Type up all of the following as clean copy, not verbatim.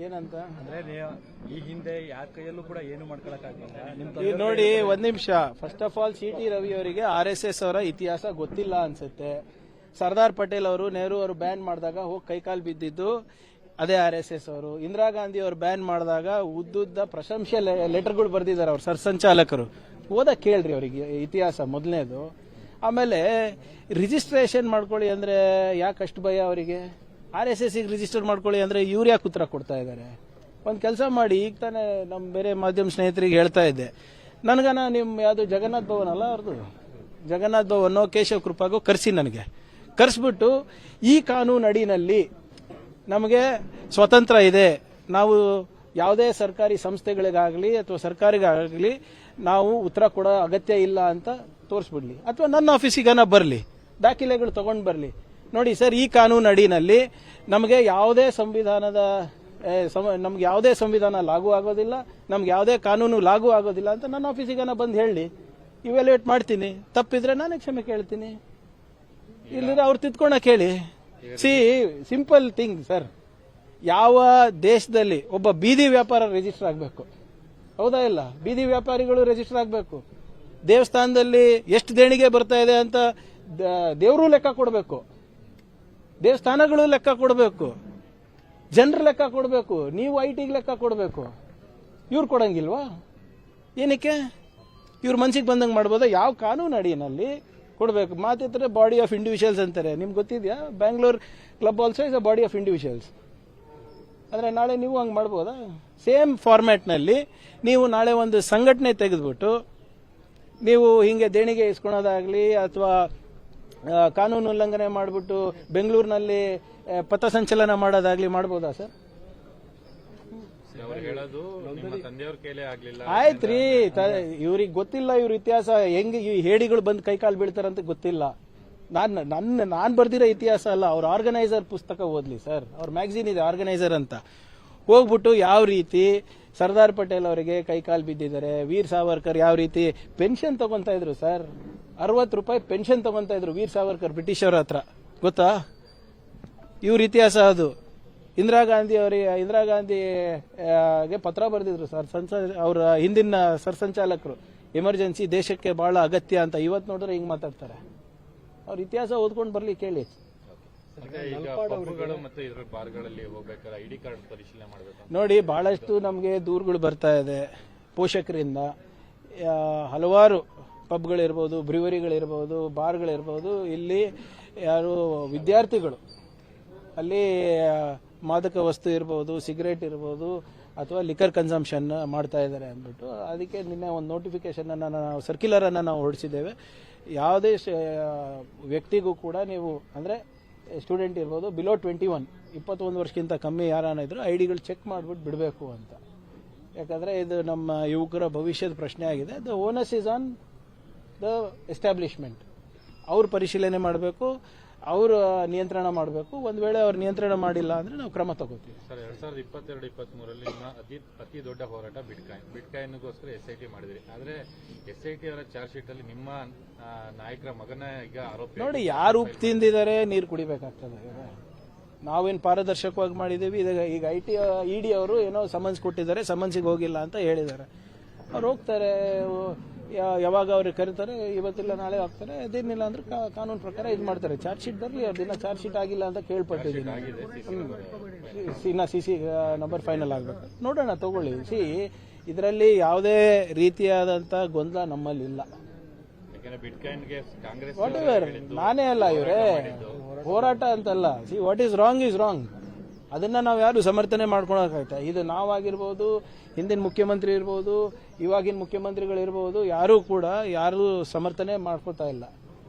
ಏನಂತ ಅಂದ್ರೆ ಈ ಹಿಂದೆ ಯಾರ ಕೈಯಲ್ಲೂ ಕೂಡ ಏನು ಮಾಡ್ಕೊಳಕ್ಕಾಗಲಿಲ್ಲ. ನೋಡಿ, ಒಂದ್ ನಿಮಿಷ. First of all CT Ravi ಅವರಿಗೆ RSS ಅವರ ಇತಿಹಾಸ ಗೊತ್ತಿಲ್ಲ ಅನ್ಸುತ್ತೆ. ಸರ್ದಾರ್ ಪಟೇಲ್ ಅವರು, ನೆಹರು ಅವರು ಬ್ಯಾನ್ ಮಾಡಿದಾಗ ಹೋಗಿ ಕೈಕಾಲು ಬಿದ್ದಿದ್ದು ಅದೇ RSS ಅವರು. ಇಂದಿರಾ ಗಾಂಧಿ ಅವರು ಬ್ಯಾನ್ ಮಾಡಿದಾಗ ಉದ್ದುದ್ದ ಪ್ರಶಂಸೆ ಲೆಟರ್ಗಳು ಬರೆದಿದ್ದಾರೆ ಅವ್ರ ಸರ್ಸಂಚಾಲಕರು. ಓದಕ್ ಕೇಳ್ರಿ ಅವರಿಗೆ ಇತಿಹಾಸ ಮೊದಲನೇದು. ಆಮೇಲೆ ರಿಜಿಸ್ಟ್ರೇಷನ್ ಮಾಡ್ಕೊಳ್ಳಿ ಅಂದ್ರೆ ಯಾಕಷ್ಟು ಭಯ ಅವರಿಗೆ? RSS ರಿಜಿಸ್ಟರ್ ಮಾಡ್ಕೊಳ್ಳಿ ಅಂದ್ರೆ ಇವ್ರು ಯಾಕೆ ಉತ್ತರ ಕೊಡ್ತಾ ಇದ್ದಾರೆ? ಒಂದು ಕೆಲಸ ಮಾಡಿ, ಈಗ ತಾನೇ ನಮ್ಮ ಬೇರೆ ಮಾಧ್ಯಮ ಸ್ನೇಹಿತರಿಗೆ ಹೇಳ್ತಾ ಇದ್ದೆ, ನನಗನ ನಿಮ್ಮ ಯಾವುದು ಜಗನ್ನಾಥ್ ಭವನ್ ಅಲ್ಲ ಅವ್ರದ್ದು, ಜಗನ್ನಾಥ್ ಭವನ್ ಕೇಶವ ಕೃಪಾಗೂ ಕರೆಸಿ, ನನಗೆ ಕರೆಸ್ಬಿಟ್ಟು ಈ ಕಾನೂನು ಅಡಿನಲ್ಲಿ ನಮಗೆ ಸ್ವತಂತ್ರ ಇದೆ, ನಾವು ಯಾವುದೇ ಸರ್ಕಾರಿ ಸಂಸ್ಥೆಗಳಿಗಾಗಲಿ ಅಥವಾ ಸರ್ಕಾರಿಗಾಗಲಿ ನಾವು ಉತ್ತರ ಕೊಡೋ ಅಗತ್ಯ ಇಲ್ಲ ಅಂತ ತೋರಿಸ್ಬಿಡ್ಲಿ, ಅಥವಾ ನನ್ನ ಆಫೀಸಿಗನ ಬರಲಿ, ದಾಖಲೆಗಳು ತಗೊಂಡು ಬರಲಿ. ನೋಡಿ ಸರ್, ಈ ಕಾನೂನು ಅಡಿನಲ್ಲಿ ನಮಗೆ ಯಾವುದೇ ನಮ್ಗೆ ಯಾವುದೇ ಸಂವಿಧಾನ ಲಾಗೂ ಆಗೋದಿಲ್ಲ, ನಮ್ಗೆ ಯಾವುದೇ ಕಾನೂನು ಲಾಗೂ ಆಗೋದಿಲ್ಲ ಅಂತ ನನ್ನ ಆಫೀಸಿಗನ ಬಂದು ಹೇಳಿ, ಇವ್ಯಾಲ್ಯೂಯೇಟ್ ಮಾಡ್ತೀನಿ. ತಪ್ಪಿದ್ರೆ ನಾನೇ ಕ್ಷಮೆ ಕೇಳ್ತೀನಿ, ಇಲ್ಲಿದ್ರೆ ಅವ್ರು ತಿದ್ಕೊಳಕ್ ಹೇಳಿ. Simple thing sir. ಯಾವ ದೇಶದಲ್ಲಿ ಒಬ್ಬ ಬೀದಿ ವ್ಯಾಪಾರ ರಿಜಿಸ್ಟರ್ ಆಗಬೇಕು, ಹೌದಾ ಇಲ್ಲ? ಬೀದಿ ವ್ಯಾಪಾರಿಗಳು ರಿಜಿಸ್ಟರ್ ಆಗಬೇಕು. ದೇವಸ್ಥಾನದಲ್ಲಿ ಎಷ್ಟು ದೇಣಿಗೆ ಬರ್ತಾ ಇದೆ ಅಂತ ದೇವರು ಲೆಕ್ಕ ಕೊಡಬೇಕು, ದೇವಸ್ಥಾನಗಳು ಲೆಕ್ಕ ಕೊಡಬೇಕು, ಜನರ ಲೆಕ್ಕ ಕೊಡಬೇಕು, ನೀವು IT ಲೆಕ್ಕ ಕೊಡಬೇಕು. ಇವ್ರು ಕೊಡಂಗಿಲ್ವಾ? ಏನಕ್ಕೆ? ಇವ್ರ ಮನ್ಸಿಗೆ ಬಂದಂಗೆ ಮಾಡ್ಬೋದಾ? ಯಾವ ಕಾನೂನು ಅಡಿಯಲ್ಲಿ ಕೊಡಬೇಕು? ಮಾತಿದ್ರೆ ಬಾಡಿ ಆಫ್ ಇಂಡಿವಿಜುವಲ್ಸ್ ಅಂತಾರೆ. ನಿಮ್ಗೆ ಗೊತ್ತಿದೆಯಾ? Bangalore club also is a body of individuals. ಅಂದ್ರೆ ನಾಳೆ ನೀವು ಹಂಗೆ ಮಾಡ್ಬೋದಾ? ಸೇಮ್ ಫಾರ್ಮ್ಯಾಟ್ನಲ್ಲಿ ನೀವು ನಾಳೆ ಒಂದು ಸಂಘಟನೆ ತೆಗೆದ್ಬಿಟ್ಟು ನೀವು ಹಿಂಗೆ ದೇಣಿಗೆ ಇಸ್ಕೊಳೋದಾಗ್ಲಿ ಅಥವಾ ಕಾನೂನು ಉಲ್ಲಂಘನೆ ಮಾಡಿಬಿಟ್ಟು ಬೆಂಗಳೂರಿನಲ್ಲಿ ಪಥಸಂಚಲನ ಮಾಡೋದಾಗ್ಲಿ ಮಾಡ್ಬೋದಾ ಸರ್? ಆಯ್ತ್ರಿ, ಇವ್ರಿಗೆ ಗೊತ್ತಿಲ್ಲ ಇವ್ರ ಇತಿಹಾಸ ಹೆಂಗೆ ಈ ಹೇಡಿಗಳು ಬಂದು ಕೈಕಾಲು ಬೀಳ್ತಾರಂತ ಗೊತ್ತಿಲ್ಲ. ನಾನ್ ಬರ್ದಿರೋ ಇತಿಹಾಸ ಅಲ್ಲ, ಅವ್ರ ಆರ್ಗನೈಸರ್ ಪುಸ್ತಕ ಓದ್ಲಿ ಸರ್. ಅವ್ರ ಮ್ಯಾಗಝಿನ್ ಇದೆ ಆರ್ಗನೈಸರ್ ಅಂತ. ಹೋಗ್ಬಿಟ್ಟು ಯಾವ ರೀತಿ ಸರ್ದಾರ್ ಪಟೇಲ್ ಅವರಿಗೆ ಕೈಕಾಲು ಬಿದ್ದಿದ್ದಾರೆ, ವೀರ್ ಸಾವರ್ಕರ್ ಯಾವ ರೀತಿ ಪೆನ್ಷನ್ ತಗೊಂತ ಇದ್ರು ಸರ್, 60 ರೂಪಾಯಿ ಪೆನ್ಷನ್ ತಗೊಂತ ಇದ್ರು ವೀರ್ ಸಾವರ್ಕರ್ ಬ್ರಿಟಿಷರ ಹತ್ರ, ಗೊತ್ತಾ? ಇವ್ರ ಇತಿಹಾಸ ಅದು. ಇಂದಿರಾ ಗಾಂಧಿಗೆ ಪತ್ರ ಬರೆದಿದ್ರು ಸರ್, ಅವರ ಹಿಂದಿನ ಸರ್ಸಂಚಾಲಕರು, ಎಮರ್ಜೆನ್ಸಿ ದೇಶಕ್ಕೆ ಬಹಳ ಅಗತ್ಯ ಅಂತ. ಇವತ್ತು ನೋಡಿದ್ರೆ ಹಿಂಗ್ ಮಾತಾಡ್ತಾರೆ. ಅವ್ರ ಇತಿಹಾಸ ಓದ್ಕೊಂಡು ಬರ್ಲಿ, ಕೇಳಿ. ನೋಡಿ, ಬಹಳಷ್ಟು ನಮಗೆ ದೂರುಗಳು ಬರ್ತಾ ಇದೆ ಪೋಷಕರಿಂದ. ಹಲವಾರು ಪಬ್ಗಳಿರ್ಬೋದು, ಬ್ರಿವರಿಗಳಿರ್ಬೋದು, ಬಾರ್ಗಳಿರ್ಬೋದು, ಇಲ್ಲಿ ಯಾರು ವಿದ್ಯಾರ್ಥಿಗಳು ಅಲ್ಲಿ ಮಾದಕ ವಸ್ತು ಇರ್ಬೋದು, ಸಿಗರೇಟ್ ಇರ್ಬೋದು ಅಥವಾ ಲಿಕರ್ ಕನ್ಸಂಪ್ಷನ್ ಮಾಡ್ತಾ ಇದ್ದಾರೆ ಅಂದ್ಬಿಟ್ಟು ಅದಕ್ಕೆ ನಿನ್ನೆ ಒಂದು ನೋಟಿಫಿಕೇಶನ್ ನಾವು ಸರ್ಕ್ಯುಲರ್ ಅನ್ನು ನಾವು ಹೊರಡಿಸಿದ್ದೇವೆ. ಯಾವುದೇ ವ್ಯಕ್ತಿಗೂ ಕೂಡ ನೀವು ಅಂದರೆ ಸ್ಟೂಡೆಂಟ್ ಇರ್ಬೋದು, ಬಿಲೋ 21 ವರ್ಷಕ್ಕಿಂತ ಕಮ್ಮಿ ಯಾರನ್ನ ಇದ್ರು ಐಡಿಗಳು ಚೆಕ್ ಮಾಡಿಬಿಟ್ಟು ಬಿಡಬೇಕು ಅಂತ. ಯಾಕಂದರೆ ಇದು ನಮ್ಮ ಯುವಕರ ಭವಿಷ್ಯದ ಪ್ರಶ್ನೆ ಆಗಿದೆ. The ಓನಸ್ is on the establishment. ಅವ್ರು ಪರಿಶೀಲನೆ ಮಾಡಬೇಕು, ಅವರು ನಿಯಂತ್ರಣ ಮಾಡಬೇಕು. ಒಂದು ವೇಳೆ ಅವ್ರು ನಿಯಂತ್ರಣ ಮಾಡಿಲ್ಲ ಅಂದ್ರೆ ನಾವು ಕ್ರಮ ತಗೋತೀವಿ. ಸರ್, 2022-23 ನಿಮ್ಮ ಅತಿ ದೊಡ್ಡ ಹೋರಾಟ ಬಿಟ್ಕಾಯಿನ್ಗೋಸ್ಕರ SIT ಮಾಡಿದ್ರಿ. ಆದ್ರೆ SIT ಅವರ ಚಾರ್ಜ್ ಶೀಟ್ ಅಲ್ಲಿ ನಿಮ್ಮ ನಾಯಕರ ಮಗನ ಈಗ ಆರೋಪ. ನೋಡಿ, ಯಾರು ಉಪ್ಪು ತಿಂದಿದ್ದಾರೆ ನೀರು ಕುಡಿಬೇಕಾಗ್ತದೆ. ನಾವೇನು ಪಾರದರ್ಶಕವಾಗಿ ಮಾಡಿದ್ದೀವಿ. ಈಗ ED ಅವರು ಏನೋ ಸಮನ್ಸ್ ಕೊಟ್ಟಿದ್ದಾರೆ, ಸಮನ್ಸಿಗೆ ಹೋಗಿಲ್ಲ ಅಂತ ಹೇಳಿದ್ದಾರೆ. ಅವ್ರು ಹೋಗ್ತಾರೆ, ಯಾವಾಗ ಅವ್ರಿಗೆ ಕರೀತಾರೆ, ಇವತ್ತಿಲ್ಲ ನಾಳೆ ಹೋಗ್ತಾರೆ. ಅದೇನಿಲ್ಲ ಅಂದ್ರೆ ಕಾನೂನು ಪ್ರಕಾರ ಇದು ಮಾಡ್ತಾರೆ. ಚಾರ್ಜ್ ಶೀಟ್ ಬರಲಿ, ಅವ್ರ ದಿನ ಚಾರ್ಜ್ ಶೀಟ್ ಆಗಿಲ್ಲ ಅಂತ ಕೇಳ್ಪಟ್ಟಿದ್ದೀನಿ. ಇನ್ನ CC ನಂಬರ್ ಫೈನಲ್ ಆಗಬೇಕು, ನೋಡೋಣ, ತಗೊಳ್ಳಿ. ಇದರಲ್ಲಿ ಯಾವುದೇ ರೀತಿಯಾದಂತ ಗೊಂದಲ ನಮ್ಮಲ್ಲಿ ಇಲ್ಲ. ವಾಟ್ ಎವರ್, ನಾನೇ ಅಲ್ಲ ಇವರೇ ಹೋರಾಟ ಅಂತಲ್ಲ. What is wrong is wrong. ಅದನ್ನ ನಾವು ಯಾರು ಸಮರ್ಥನೆ ಮಾಡ್ಕೊಳಕಾಗ್ತಾ? ಇದು ನಾವಾಗಿರ್ಬೋದು, ಹಿಂದಿನ ಮುಖ್ಯಮಂತ್ರಿ ಇರ್ಬೋದು, ಇವಾಗಿನ ಮುಖ್ಯಮಂತ್ರಿಗಳಿರ್ಬೋದು, ಯಾರು ಕೂಡ ಯಾರು ಸಮರ್ಥನೆ ಮಾಡ್ಕೋತಾ ಇಲ್ಲ.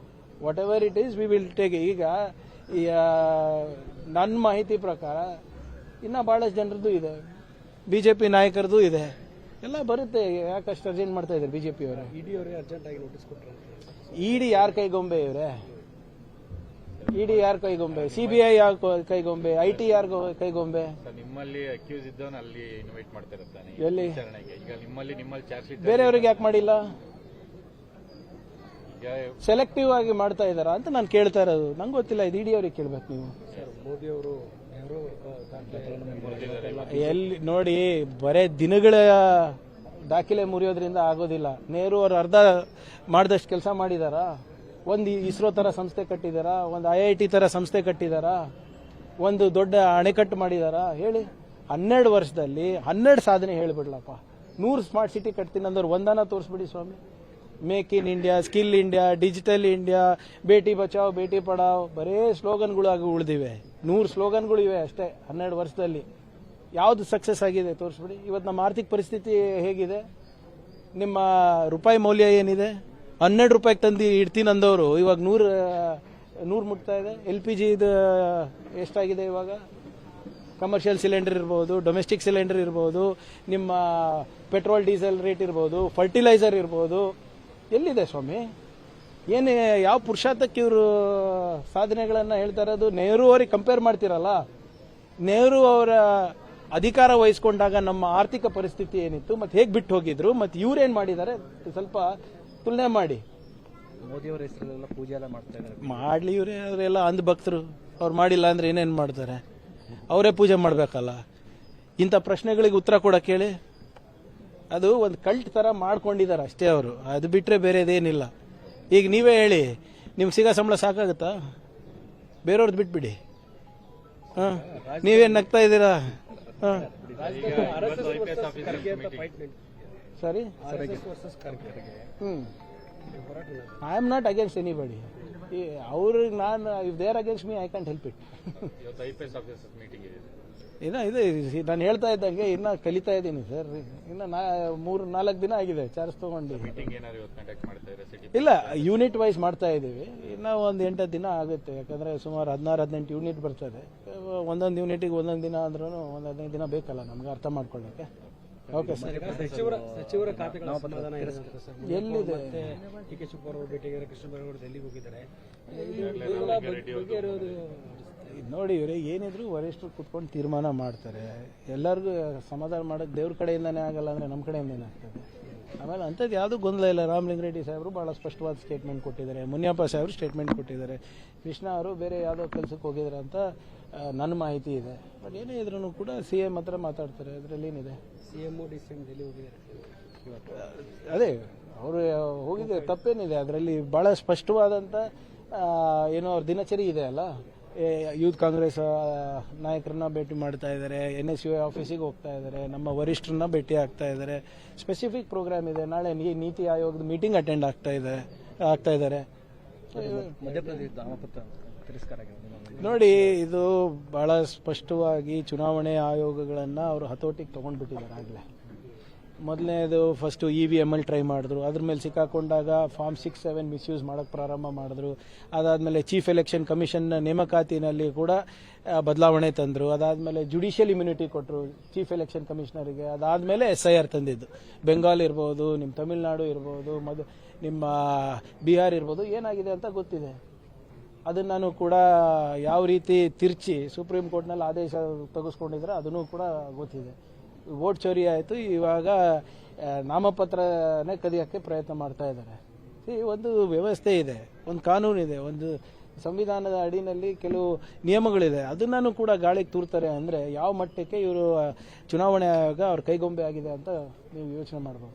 What ever it is we will take. ಈಗ ನನ್ನ ಮಾಹಿತಿ ಪ್ರಕಾರ ಇನ್ನ ಬಹಳಷ್ಟು ಜನರದ್ದು ಇದೆ, BJP ನಾಯಕರದ್ದು ಇದೆ, ಎಲ್ಲ ಬರುತ್ತೆ. ಯಾಕಷ್ಟು ಅರ್ಜೆಂಟ್ ಮಾಡ್ತಾ ಇದ್ದಾರೆ BJP ಅವರು? ED ಅವರೇ ಅರ್ಜೆಂಟ್ ಆಗಿ ನೋಟಿಸ್ ಕೊಟ್ಟರು. ED ಯಾರ ಕೈಗೊಂಬೆ ಇವರೇ? ED ಯಾರ ಕೈಗೊಂಬೆ? CBI ಯಾರ ಕೈಗೊಂಬೆ? IT ಯಾರ ಕೈಗೊಂಬೆ? ನಿಮ್ಮಲ್ಲಿ ಅಕ್ಯೂಸ್ ಇದ್ದವನು ಅಲ್ಲಿ ಇನ್ವೈಟ್ ಮಾಡ್ತಾ ಇರ್ತಾನೆ ಎಲ್ಲಿ? ಈಗ ನಿಮ್ಮಲ್ಲಿ ಚಾರ್ಜ್ ಶೀಟ್ ಬೇರೆಯವ್ರಿಗೆ ಯಾಕೆ ಮಾಡಿಲ್ಲ? ಸೆಲೆಕ್ಟಿವ್ ಆಗಿ ಮಾಡ್ತಾ ಇದಾರಾ ಅಂತ ನಾನು ಕೇಳ್ತಾ ಇರೋದು. ನಂಗೆ ಗೊತ್ತಿಲ್ಲ, ಇದು ED ಅವ್ರಿಗೆ ಕೇಳ್ಬೇಕು ನೀವು. ಮೋದಿ ಅವರು ಎಲ್ಲಿ ನೋಡಿ, ಬರೇ ದಿನಗಳ ದಾಖಲೆ ಮುರಿಯೋದ್ರಿಂದ ಆಗೋದಿಲ್ಲ. ನೆಹರು ಅವರು ಅರ್ಧ ಮಾಡಿದಷ್ಟು ಕೆಲಸ ಮಾಡಿದಾರಾ? ಒಂದು ಇಸ್ರೋ ತರ ಸಂಸ್ಥೆ ಕಟ್ಟಿದಾರಾ? ಒಂದು IIT ತರ ಸಂಸ್ಥೆ ಕಟ್ಟಿದಾರಾ? ಒಂದು ದೊಡ್ಡ ಅಣೆಕಟ್ಟು ಮಾಡಿದಾರಾ? ಹೇಳಿ. 12 ವರ್ಷದಲ್ಲಿ 12 ಸಾಧನೆ ಹೇಳಿಬಿಡ್ಲಪ್ಪ. 100 ಸ್ಮಾರ್ಟ್ ಸಿಟಿ ಕಟ್ತೀನಿ ಅಂದವ್ರು ಒಂದನ ತೋರಿಸ್ಬಿಡಿ ಸ್ವಾಮಿ. Make in India, skill India, digital India, Beti Bachao Beti ಪಡಾವ್, ಬರೇ ಸ್ಲೋಗನ್ಗಳು ಆಗಿ ಉಳಿದಿವೆ. 100 ಸ್ಲೋಗನ್ಗಳು ಇವೆ ಅಷ್ಟೇ 12 ವರ್ಷದಲ್ಲಿ. ಯಾವ್ದು ಸಕ್ಸಸ್ ಆಗಿದೆ ತೋರಿಸ್ಬಿಡಿ. ಇವತ್ತು ನಮ್ಮ ಆರ್ಥಿಕ ಪರಿಸ್ಥಿತಿ ಹೇಗಿದೆ? ನಿಮ್ಮ ರೂಪಾಯಿ ಮೌಲ್ಯ ಏನಿದೆ? 12 ರೂಪಾಯಿಗೆ ತಂದು ಇಡ್ತೀನಿ ಅಂದವರು ಇವಾಗ 100 ಮುಟ್ತಾ ಇದೆ. LPG ಇದು ಎಷ್ಟಾಗಿದೆ ಇವಾಗ? ಕಮರ್ಷಿಯಲ್ ಸಿಲಿಂಡರ್ ಇರ್ಬೋದು, ಡೊಮೆಸ್ಟಿಕ್ ಸಿಲಿಂಡರ್ ಇರ್ಬೋದು, ನಿಮ್ಮ ಪೆಟ್ರೋಲ್ ಡೀಸೆಲ್ ರೇಟ್ ಇರ್ಬೋದು, ಫರ್ಟಿಲೈಸರ್ ಇರ್ಬೋದು. ಎಲ್ಲಿದೆ ಸ್ವಾಮಿ? ಏನು ಯಾವ ಪುರುಷಾರ್ಥಕ್ಕೆ ಇವರು ಸಾಧನೆಗಳನ್ನ ಹೇಳ್ತಾ ಇರೋದು? ನೆಹರು ಅವರಿಗೆ ಕಂಪೇರ್ ಮಾಡ್ತಿರಲ್ಲ. ನೆಹರು ಅವರ ಅಧಿಕಾರ ವಹಿಸ್ಕೊಂಡಾಗ ನಮ್ಮ ಆರ್ಥಿಕ ಪರಿಸ್ಥಿತಿ ಏನಿತ್ತು, ಮತ್ತೆ ಹೇಗೆ ಬಿಟ್ಟು ಹೋಗಿದ್ರು, ಮತ್ತೆ ಇವ್ರೇನ್ ಮಾಡಿದ್ದಾರೆ ಸ್ವಲ್ಪ ತುಲನೆ ಮಾಡಿ. ಮೋದಿಯವರ ಹೆಸರಲ್ಲೆಲ್ಲ ಪೂಜೆ ಎಲ್ಲ ಮಾಡ್ತಾ ಇದ್ದಾರೆ. ಮಾಡ್ಲಿ, ಇವರೇ ಅವರೆಲ್ಲ ಅಂಧ ಭಕ್ತರು. ಅವ್ರು ಮಾಡಿಲ್ಲ ಅಂದ್ರೆ ಏನೇನ್ ಮಾಡ್ತಾರೆ? ಅವರೇ ಪೂಜೆ ಮಾಡ್ಬೇಕಲ್ಲ. ಇಂಥ ಪ್ರಶ್ನೆಗಳಿಗೆ ಉತ್ತರ ಕೊಡಕ್ಕೆ ಹೇಳಿ. ಅದು ಒಂದು ಕಲ್ಟ್ ತರ ಮಾಡ್ಕೊಂಡಿದ್ದಾರೆ ಅಷ್ಟೇ ಅವರು. ಅದು ಬಿಟ್ರೆ ಬೇರೆದೇನಿಲ್ಲ. ಈಗ ನೀವೇ ಹೇಳಿ, ನಿಮ್ಗೆ ಸಿಗೋ ಸಂಬಳ ಸಾಕಾಗುತ್ತಾ? ಬೇರೆಯವ್ರದ್ದು ಬಿಟ್ಬಿಡಿ. ನೀವೇನ್ ನಗ್ತಾ ಇದ್ದೀರಾ? ಸರಿ, I am not against anybody. ಅವ್ರಿಗೆ ನಾನು, if they are against me, I can't help it. ಇದು ನಾನು ಹೇಳ್ತಾ ಇದ್ದಂಗೆ ಇನ್ನ ಕಲಿತಾ ಇದ್ದೀನಿ ಸರ್. ಇನ್ನ 3-4 ದಿನ ಆಗಿದೆ ಚಾರ್ಜ್ ತಗೊಂಡು. ಇಲ್ಲ, ಯೂನಿಟ್ ವೈಸ್ ಮಾಡ್ತಾ ಇದ್ದೀವಿ. ಇನ್ನ ಒಂದು 8 ದಿನ ಆಗುತ್ತೆ. ಯಾಕಂದ್ರೆ ಸುಮಾರು 16-18 ಯೂನಿಟ್ ಬರ್ತದೆ. ಒಂದೊಂದು ಯೂನಿಟಿಗೆ ಒಂದೊಂದು ದಿನ ಅಂದ್ರೂ ಒಂದು 15 ದಿನ ಬೇಕಲ್ಲ ನಮ್ಗೆ ಅರ್ಥ ಮಾಡ್ಕೊಳ್ಳೋಕೆ. Okay sir. ಸಚಿವರ ಖಾತೆಗಳ ಸಮಾಧಾನ ಎಲ್ಲಿದೆ? ಡಿ ಕೆ ಶಿವಕುಮಾರ್ ಭೇಟಿಯಾಗಿದ್ದಾರೆ, ಕೃಷ್ಣ ಬೈರೇಗೌಡ ಡೆಲ್ಲಿಗೆ ಹೋಗಿದ್ದಾರೆ. ನೋಡಿ, ಇವರೇ ಏನಿದ್ರು ವರಿಷ್ಠರು ಕುತ್ಕೊಂಡು ತೀರ್ಮಾನ ಮಾಡ್ತಾರೆ. ಎಲ್ಲರಿಗೂ ಸಮಾಧಾನ ಮಾಡೋಕೆ ದೇವ್ರ ಕಡೆಯಿಂದಾನೇ ಆಗಲ್ಲ ಅಂದ್ರೆ ನಮ್ಮ ಕಡೆಯಿಂದ ಏನಾಗ್ತದೆ? ಆಮೇಲೆ ಅಂಥದ್ದು ಯಾವುದೂ ಗೊಂದಲ ಇಲ್ಲ. ರಾಮಲಿಂಗಾರೆಡ್ಡಿ ಸಾಹೇಬರು ಬಹಳ ಸ್ಪಷ್ಟವಾದ ಸ್ಟೇಟ್ಮೆಂಟ್ ಕೊಟ್ಟಿದ್ದಾರೆ. ಮುನಿಯಪ್ಪ ಸಾಹೇಬರು ಸ್ಟೇಟ್ಮೆಂಟ್ ಕೊಟ್ಟಿದ್ದಾರೆ. ಕೃಷ್ಣ ಅವರು ಬೇರೆ ಯಾವುದೋ ಕೆಲಸಕ್ಕೆ ಹೋಗಿದ್ದಾರೆ ಅಂತ ನನ್ನ ಮಾಹಿತಿ ಇದೆ. ಬಟ್ ಏನೇ ಇದ್ರೂ ಕೂಡ CM ಹತ್ರ ಮಾತಾಡ್ತಾರೆ. ಅದರಲ್ಲಿ ಏನಿದೆ? CM DCM ಡೆಲ್ಲಿ ಹೋಗಿದ್ದಾರೆ. ಅದೇ ಅವರು ಹೋಗಿದ್ದಾರೆ, ತಪ್ಪೇನಿದೆ ಅದರಲ್ಲಿ? ಬಹಳ ಸ್ಪಷ್ಟವಾದಂಥ ಏನೋ ಅವ್ರ ದಿನಚರಿ ಇದೆ ಅಲ್ಲ. ಯೂತ್ ಕಾಂಗ್ರೆಸ್ ನಾಯಕರನ್ನ ಭೇಟಿ ಮಾಡ್ತಾ ಇದ್ದಾರೆ, NSUI ಆಫೀಸಿಗೆ ಹೋಗ್ತಾ ಇದ್ದಾರೆ, ನಮ್ಮ ವರಿಷ್ಠರನ್ನ ಭೇಟಿ ಆಗ್ತಾ ಇದ್ದಾರೆ. ಸ್ಪೆಸಿಫಿಕ್ ಪ್ರೋಗ್ರಾಮ್ ಇದೆ. ನಾಳೆ ನೀತಿ ಆಯೋಗದ ಮೀಟಿಂಗ್ ಅಟೆಂಡ್ ಆಗ್ತಾ ಇದ್ದಾರೆ. ಮಧ್ಯಪ್ರದೇಶ ನಾಮಪತ್ರ ತಿರಸ್ಕಾರ ಆಗಿದೆ. ನೋಡಿ, ಇದು ಬಹಳ ಸ್ಪಷ್ಟವಾಗಿ ಚುನಾವಣೆ ಆಯೋಗಗಳನ್ನ ಅವರು ಹತೋಟಿಗೆ ತಗೊಂಡ್ಬಿಟ್ಟಿದ್ದಾರೆ ಆಗಲೇ. ಮೊದಲನೇದು ಫಸ್ಟ್ EVM ಅಲ್ಲಿ ಟ್ರೈ ಮಾಡಿದ್ರು. ಅದ್ರ ಮೇಲೆ ಸಿಕ್ಕಾಕೊಂಡಾಗ ಫಾರ್ಮ್ 6-7 ಮಿಸ್ಯೂಸ್ ಮಾಡೋಕ್ಕೆ ಪ್ರಾರಂಭ ಮಾಡಿದ್ರು. ಅದಾದಮೇಲೆ ಚೀಫ್ ಎಲೆಕ್ಷನ್ ಕಮಿಷನ್ ನೇಮಕಾತಿನಲ್ಲಿ ಕೂಡ ಬದಲಾವಣೆ ತಂದರು. ಅದಾದಮೇಲೆ ಜುಡಿಷಿಯಲ್ ಇಮ್ಯುನಿಟಿ ಕೊಟ್ಟರು ಚೀಫ್ ಎಲೆಕ್ಷನ್ ಕಮಿಷನರಿಗೆ. ಅದಾದಮೇಲೆ SIR ತಂದಿದ್ದು. ಬೆಂಗಾಲ್ ಇರ್ಬೋದು, ನಿಮ್ಮ ತಮಿಳುನಾಡು ಇರ್ಬೋದು, ನಿಮ್ಮ ಬಿಹಾರ್ ಇರ್ಬೋದು. ಏನಾಗಿದೆ ಅಂತ ಗೊತ್ತಿದೆ. ಅದನ್ನು ನಾನು ಕೂಡ ಯಾವ ರೀತಿ ತಿರ್ಚಿ ಸುಪ್ರೀಂ ಕೋರ್ಟ್ನಲ್ಲಿ ಆದೇಶ ತೆಗೆಸ್ಕೊಂಡಿದ್ರೆ ಅದನ್ನು ಕೂಡ ಗೊತ್ತಿದೆ. ವೋಟ್ ಚೋರಿ ಆಯಿತು. ಇವಾಗ ನಾಮಪತ್ರನೇ ಕದಿಯೋಕ್ಕೆ ಪ್ರಯತ್ನ ಮಾಡ್ತಾ ಇದ್ದಾರೆ. ಒಂದು ವ್ಯವಸ್ಥೆ ಇದೆ, ಒಂದು ಕಾನೂನು ಇದೆ, ಒಂದು ಸಂವಿಧಾನದ ಅಡಿನಲ್ಲಿ ಕೆಲವು ನಿಯಮಗಳಿದೆ. ಅದನ್ನು ಕೂಡ ಗಾಳಿಗೆ ತೂರ್ತಾರೆ ಅಂದರೆ ಯಾವ ಮಟ್ಟಕ್ಕೆ ಇವರು ಚುನಾವಣೆ ಆಯೋಗ ಅವ್ರ ಕೈಗೊಂಬೆ ಆಗಿದೆ ಅಂತ ನೀವು ಯೋಚನೆ ಮಾಡ್ಬೋದು.